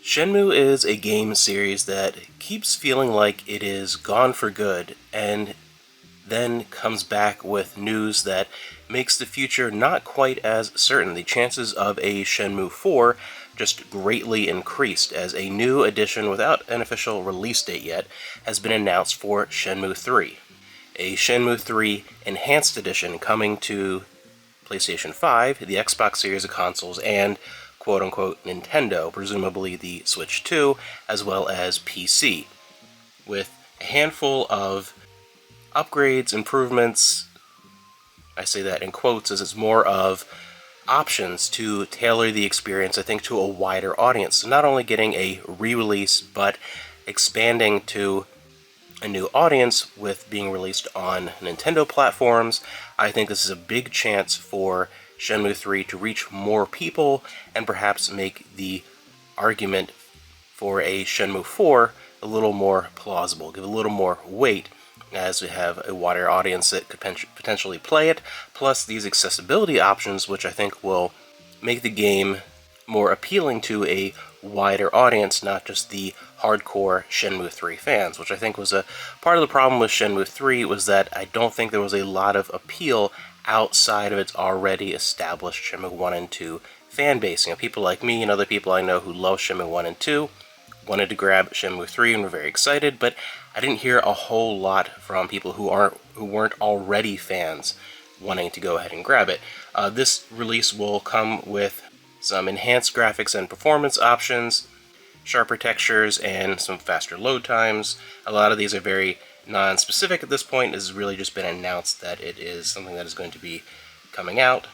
Shenmue is a game series that keeps feeling like it is gone for good and then comes back with news that makes the future not quite as certain. The chances of a Shenmue 4 just greatly increased as a new edition without an official release date yet has been announced for Shenmue 3. A Shenmue 3 Enhanced Edition coming to PlayStation 5, the Xbox series of consoles, and quote-unquote Nintendo, presumably the Switch 2, as well as PC, with a handful of upgrades, improvements. I say that in quotes as it's more of options to tailor the experience, I think, to a wider audience. So not only getting a re-release, but expanding to a new audience with being released on Nintendo platforms. I think this is a big chance for Shenmue 3 to reach more people and perhaps make the argument for a Shenmue 4 a little more plausible, give a little more weight, as we have a wider audience that could potentially play it, plus these accessibility options, which I think will make the game more appealing to a wider audience, not just the hardcore Shenmue 3 fans, which I think was a part of the problem with Shenmue 3, was that I don't think there was a lot of appeal outside of its already established Shenmue 1 and 2 fan base. You know, people like me and other people I know who love Shenmue 1 and 2 wanted to grab Shenmue 3 and were very excited, but I didn't hear a whole lot from people who weren't already fans wanting to go ahead and grab it. This release will come with some enhanced graphics and performance options, sharper textures, and some faster load times. A lot of these are very non-specific at this point. It has really just been announced that it is something that is going to be coming out.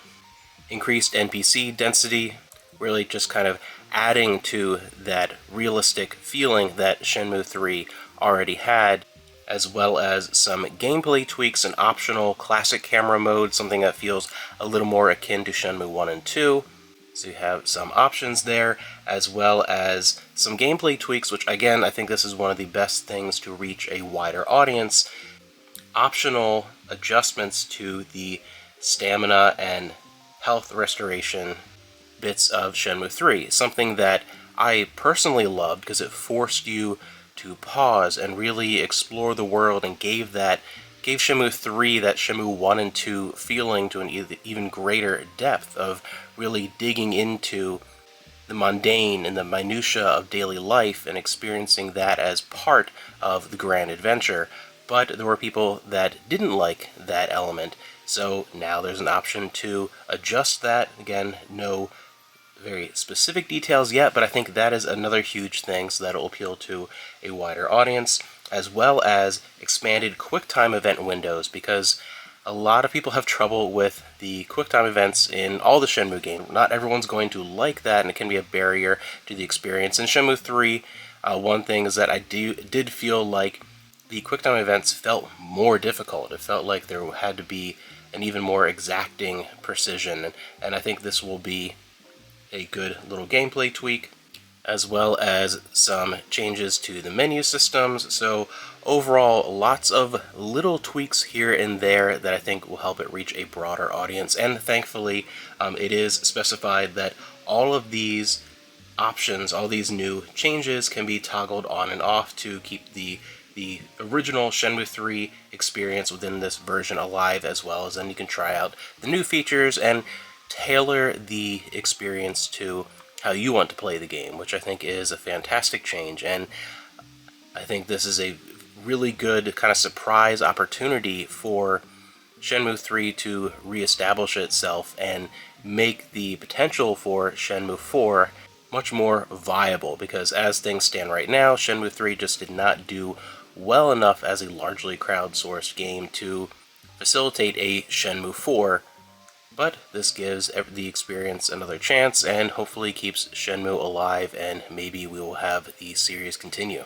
Increased NPC density, really just kind of adding to that realistic feeling that Shenmue 3 already had, as well as some gameplay tweaks and optional classic camera mode, something that feels a little more akin to Shenmue 1 and 2. So you have some options there, as well as some gameplay tweaks, which again, I think this is one of the best things to reach a wider audience. Optional adjustments to the stamina and health restoration bits of Shenmue 3, something that I personally loved because it forced you to pause and really explore the world and gave Shenmue 3 that Shenmue 1 and 2 feeling to an even greater depth of really digging into the mundane and the minutia of daily life and experiencing that as part of the grand adventure. But there were people that didn't like that element, so now there's an option to adjust that. Again, no very specific details yet, but I think that is another huge thing, so that it will appeal to a wider audience, as well as expanded QuickTime event windows, because a lot of people have trouble with the QuickTime events in all the Shenmue games. Not everyone's going to like that, and it can be a barrier to the experience. In Shenmue 3, one thing is that I did feel like the QuickTime events felt more difficult. It felt like there had to be an even more exacting precision, and I think this will be a good little gameplay tweak, as well as some changes to the menu systems. So overall, lots of little tweaks here and there that I think will help it reach a broader audience. And thankfully, it is specified that all of these options, all these new changes, can be toggled on and off to keep the original Shenmue 3 experience within this version alive, as well as then you can try out the new features and tailor the experience to how you want to play the game, which I think is a fantastic change. And I think this is a really good kind of surprise opportunity for Shenmue 3 to reestablish itself and make the potential for Shenmue 4 much more viable, because as things stand right now, Shenmue 3 just did not do well enough as a largely crowdsourced game to facilitate a Shenmue 4. But this gives the experience another chance and hopefully keeps Shenmue alive, and maybe we will have the series continue.